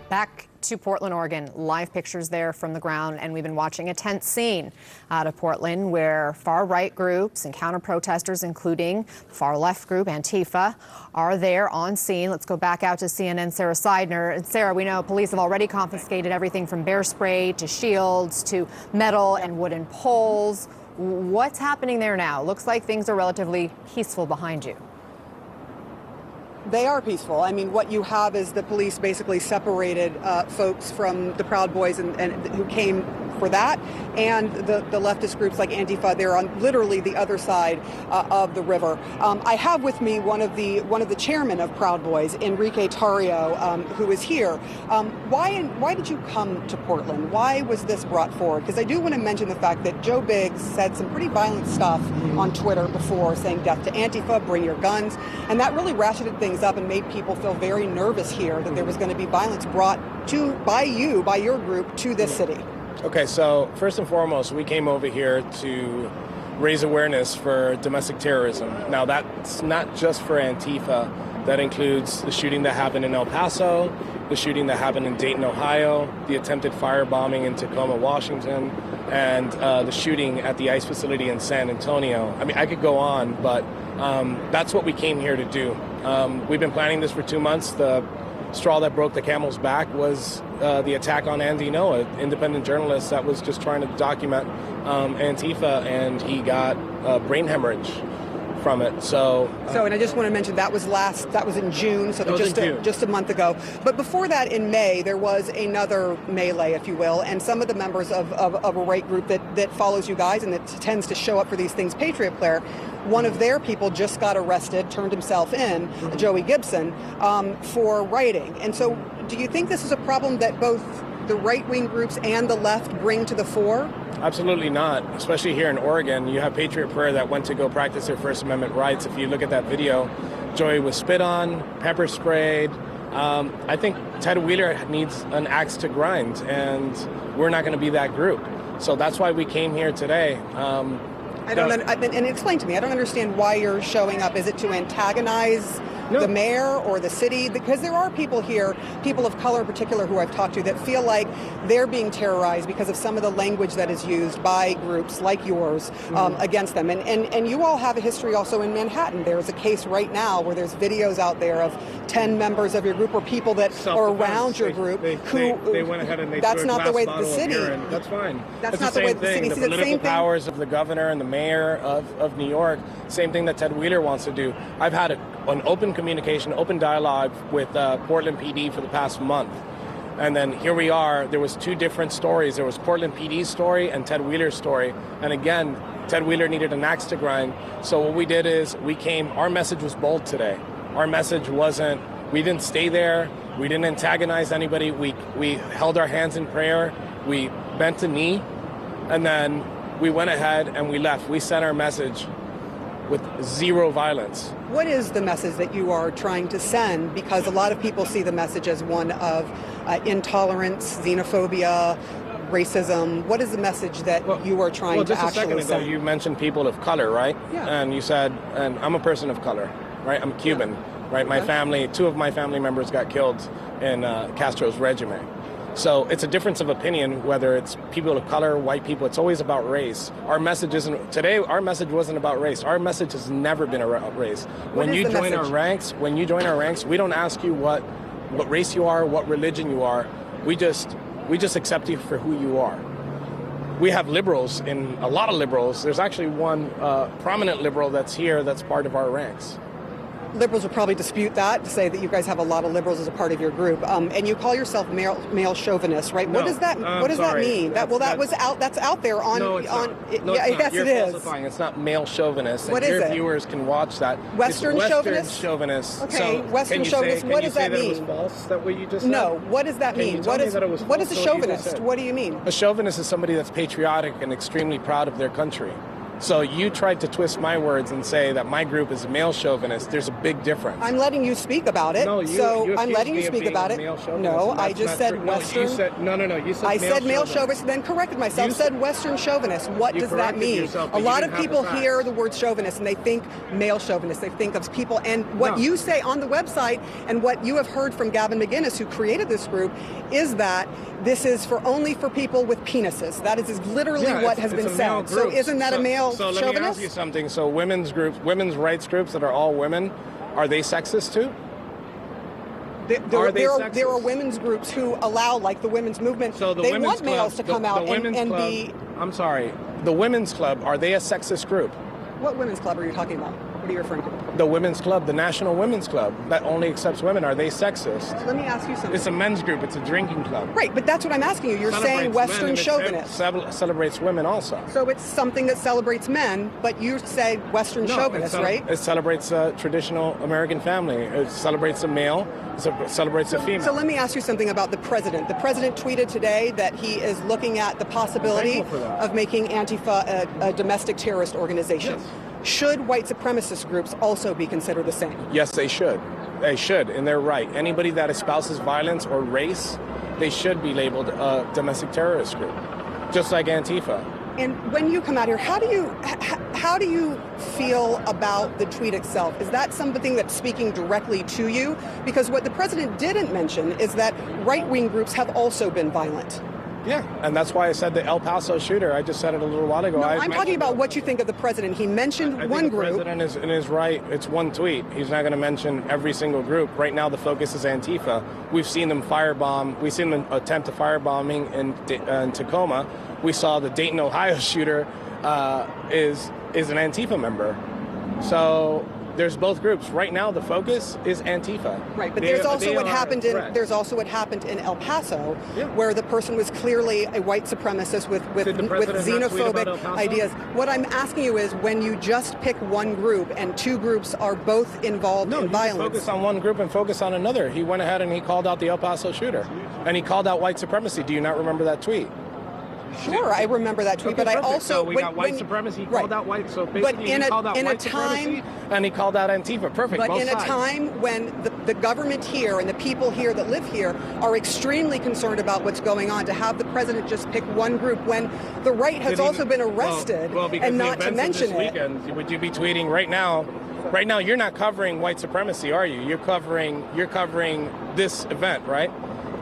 Back to Portland, Oregon. Live pictures there from the ground, and we've been watching a tense scene out of Portland where far-right groups and counter-protesters, including far-left group ANTIFA, are there on scene. Let's go back out to CNN's Sarah Seidner. And Sarah, we know police have already confiscated everything from bear spray to shields to metal and wooden poles. What's happening there now? Looks like things are relatively peaceful behind you. They are peaceful. I mean, what you have is the police basically separated folks from the Proud Boys and who came for that, and the leftist groups like Antifa. They're on literally the other side of the river. I have with me one of the chairmen of Proud Boys, Enrique Tarrio, who is here. Why did you come to Portland? Why was this brought forward? Because I do want to mention the fact that Joe Biggs said some pretty violent stuff on Twitter before, saying death to Antifa, bring your guns, and that really ratcheted things up and made people feel very nervous here that there was going to be violence brought by your group to this city. Okay, so first and foremost, we came over here to raise awareness for domestic terrorism. Now, that's not just for Antifa. That includes the shooting that happened in El Paso, the shooting that happened in Dayton, Ohio, the attempted firebombing in Tacoma, Washington, and the shooting at the ICE facility in San Antonio. I mean, I could go on, but that's what we came here to do. We've been planning this for 2 months. The straw that broke the camel's back was the attack on Andy Ngo, an independent journalist that was just trying to document Antifa, and he got brain hemorrhage from it. And I just want to mention that was in June, so just a month ago. But before that, in May, there was another melee, if you will, and some of the members of a right group that follows you guys and that tends to show up for these things, Patriot Player, one of their people just got arrested, turned himself in, Joey Gibson, for rioting. And so do you think this is a problem that both the right-wing groups and the left bring to the fore? Absolutely not, especially here in Oregon. You have Patriot Prayer that went to go practice their First Amendment rights. If you look at that video, Joey was spit on, pepper sprayed. I think Ted Wheeler needs an axe to grind, and we're not going to be that group. So that's why we came here today. And explain to me, I don't understand why you're showing up. Is it to antagonize the mayor or the city? Because there are people here, people of color in particular, who I've talked to that feel like they're being terrorized because of some of the language that is used by groups like yours against them. And you all have a history also in Manhattan. There's a case right now where there's videos out there of 10 members of your group or people that are around your group they went ahead and they that's threw a not glass the way bottle the city. That's fine. That's not the way the city sees it. The political powers of the governor and the mayor of New York, same thing that Ted Wheeler wants to do. I've had an open communication, open dialogue with Portland PD for the past month. And then here we are. There was two different stories. There was Portland PD's story and Ted Wheeler's story. And again, Ted Wheeler needed an axe to grind. So what we did is our message was bold today. Our message wasn't, we didn't stay there. We didn't antagonize anybody. We held our hands in prayer. We bent a knee. And then we went ahead and we left. We sent our message with zero violence. What is the message that you are trying to send? Because a lot of people see the message as one of intolerance, xenophobia, racism. What is the message that you are trying to actually send? Just a second ago, you mentioned people of color, right? Yeah. And you said, and I'm a person of color, right? I'm Cuban, right? My family, two of my family members got killed in Castro's regime. So it's a difference of opinion, whether it's people of color, white people. It's always about race. Our message isn't, today our message wasn't about race. Our message has never been about race. When you join our ranks, we don't ask you what race you are, what religion you are. We just accept you for who you are. We have liberals, a lot of liberals. There's actually one prominent liberal that's here that's part of our ranks. Liberals would probably dispute that, to say that you guys have a lot of liberals as a part of your group, and you call yourself male chauvinist, right? No, what does that mean? That's out there on. No, it's not. No, it's not. You're falsifying. It's not male chauvinist. What is it? Your viewers can watch that. Western chauvinist. Okay, so Western chauvinist. What does that mean? That it was false? That what you just said? No. What does that mean? What is a chauvinist? What do you mean? A chauvinist is somebody that's patriotic and extremely proud of their country. So you tried to twist my words and say that my group is male chauvinist. There's a big difference. I'm letting you speak about it. No, I'm letting you speak about it. No, I just said Western. No, you said I said male chauvinist, then corrected myself, said Western chauvinist. What does that mean? A lot of people hear the word chauvinist and they think male chauvinist. They think of people. And what you say on the website and what you have heard from Gavin McInnes, who created this group, is that this is only for people with penises. That is literally what has been said. So isn't that a male chauvinist? So let me ask you something. So women's groups, women's rights groups that are all women, are they sexist too? There are women's groups who allow, like the women's movement, so they want males to come out and be... I'm sorry, the women's club, are they a sexist group? What women's club are you talking about? What are you referring to? The women's club, the National Women's Club, that only accepts women. Are they sexist? Let me ask you something. It's a men's group. It's a drinking club. Right, but that's what I'm asking you. You're saying Western chauvinist. It celebrates women also. So it's something that celebrates men, but you say Western chauvinist, right? It celebrates a traditional American family. It celebrates a male. It celebrates a female. So let me ask you something about the president. The president tweeted today that he is looking at the possibility of making Antifa a domestic terrorist organization. Yes. Should white supremacist groups also be considered the same? Yes, they should. They should, and they're right. Anybody that espouses violence or race, they should be labeled a domestic terrorist group, just like Antifa. And when you come out here, how do you feel about the tweet itself? Is that something that's speaking directly to you? Because what the president didn't mention is that right-wing groups have also been violent. Yeah, and that's why I said the El Paso shooter. I just said it a little while ago. No, I'm talking about what you think of the president. He mentioned one group. The president is right. It's one tweet. He's not going to mention every single group. Right now, the focus is Antifa. We've seen them firebomb. We've seen them attempt a firebombing in Tacoma. We saw the Dayton, Ohio shooter is an Antifa member. So there's both groups. Right now, the focus is Antifa. Right, but there's also what happened in El Paso, where the person was clearly a white supremacist with xenophobic ideas. What I'm asking you is, when you just pick one group and two groups are both involved in violence. No, focus on one group and focus on another. He went ahead and he called out the El Paso shooter, and he called out white supremacy. Do you not remember that tweet? Sure, I remember that tweet, but perfect. I also... So we got white supremacy, he called out white, so basically he called out white supremacy, and he called out Antifa. Perfect, but both in sides. A time when the government here and the people here that live here are extremely concerned about what's going on, to have the president just pick one group when the right has also been arrested, and not to mention it. Weekend, would you be tweeting right now? Right now, you're not covering white supremacy, are you? You're covering this event, right?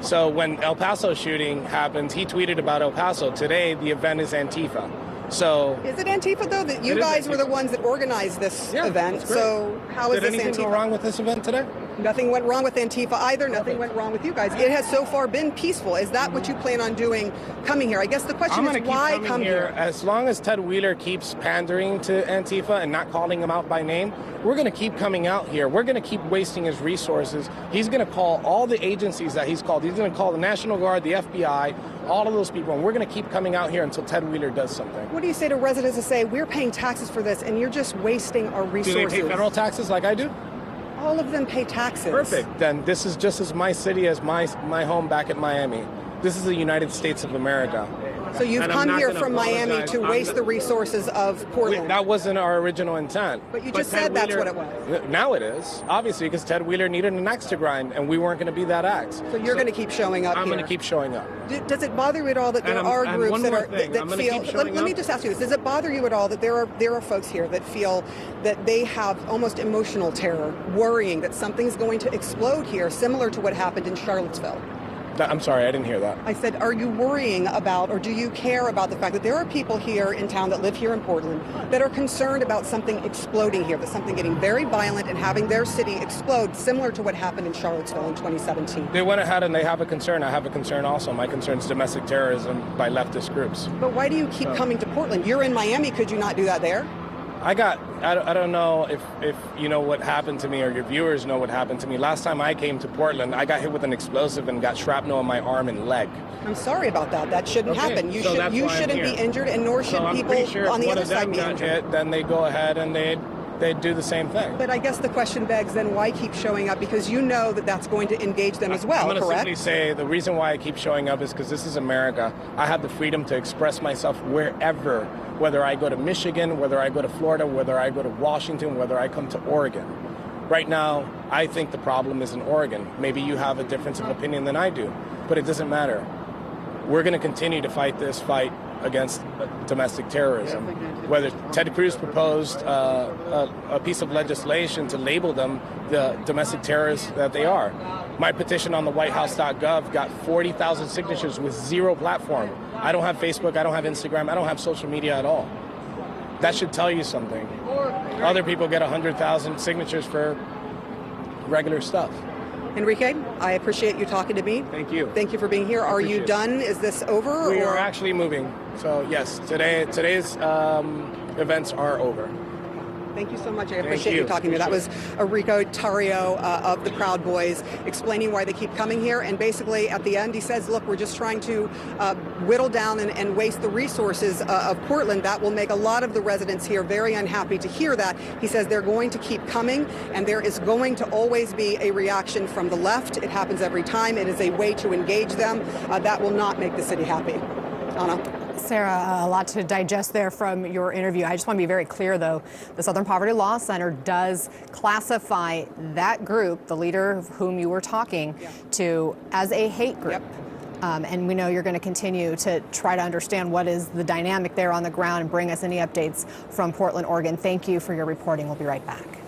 So when El Paso shooting happened, he tweeted about El Paso. Today, the event is Antifa. So is it Antifa, though? That you guys were the ones that organized this event. So how is this Antifa? Did anything go wrong with this event today? Nothing went wrong with Antifa either. Nothing went wrong with you guys. It has so far been peaceful. Is that what you plan on doing coming here? I guess the question is, why come here? As long as Ted Wheeler keeps pandering to Antifa and not calling them out by name, we're going to keep coming out here. We're going to keep wasting his resources. He's going to call all the agencies that he's called. He's going to call the National Guard, the FBI, all of those people, and we're going to keep coming out here until Ted Wheeler does something. What do you say to residents that say, we're paying taxes for this, and you're just wasting our resources? Do they pay federal taxes like I do? All of them pay taxes. Perfect. Then this is just as my city as my home back at Miami. This is the United States of America. So you've come here from Miami to waste the resources of Portland. That wasn't our original intent. But you just said that's what it was. Now it is, obviously, because Ted Wheeler needed an axe to grind, and we weren't going to be that axe. So you're going to keep showing up here? I'm going to keep showing up. Does it bother you at all that there are groups that feel... Let me just ask you this. Does it bother you at all that there are folks here that feel that they have almost emotional terror, worrying that something's going to explode here, similar to what happened in Charlottesville? I'm sorry, I didn't hear that. I said, are you worrying about, or do you care about the fact that there are people here in town that live here in Portland that are concerned about something exploding here, that something getting very violent and having their city explode, similar to what happened in Charlottesville in 2017? They went ahead and they have a concern. I have a concern also. My concern is domestic terrorism by leftist groups. But why do you keep coming to Portland? You're in Miami. Could you not do that there? I don't know if you know what happened to me or your viewers know what happened to me. Last time I came to Portland, I got hit with an explosive and got shrapnel in my arm and leg. I'm sorry about that. That shouldn't happen. You shouldn't be injured, and nor should people on the other side be injured. Then they go ahead and they'd do the same thing. But I guess the question begs then why keep showing up? Because you know that that's going to engage them as well, I'm going to correct? simply say the reason why I keep showing up is because this is America. I have the freedom to express myself wherever, whether I go to Michigan, whether I go to Florida, whether I go to Washington, whether I come to Oregon. Right now, I think the problem is in Oregon. Maybe you have a difference of opinion than I do, but it doesn't matter. We're going to continue to fight this fight against domestic terrorism. Whether Ted Cruz proposed a piece of legislation to label them the domestic terrorists that they are. My petition on the whitehouse.gov got 40,000 signatures with zero platform. I don't have Facebook, I don't have Instagram, I don't have social media at all. That should tell you something. Other people get 100,000 signatures for regular stuff. Enrique, I appreciate you talking to me. Thank you. Thank you for being here. Are you done? Is this over? We are actually moving. So yes, today's events are over. Thank you so much. I appreciate you talking to me. That was Enrico Tarrio of the Proud Boys explaining why they keep coming here. And basically at the end he says, look, we're just trying to whittle down and waste the resources of Portland. That will make a lot of the residents here very unhappy to hear that. He says they're going to keep coming and there is going to always be a reaction from the left. It happens every time. It is a way to engage them. That will not make the city happy. Anna? Sarah, a lot to digest there from your interview. I just want to be very clear, though. The Southern Poverty Law Center does classify that group, the leader of whom you were talking to, as a hate group. Yep. And we know you're going to continue to try to understand what is the dynamic there on the ground and bring us any updates from Portland, Oregon. Thank you for your reporting. We'll be right back.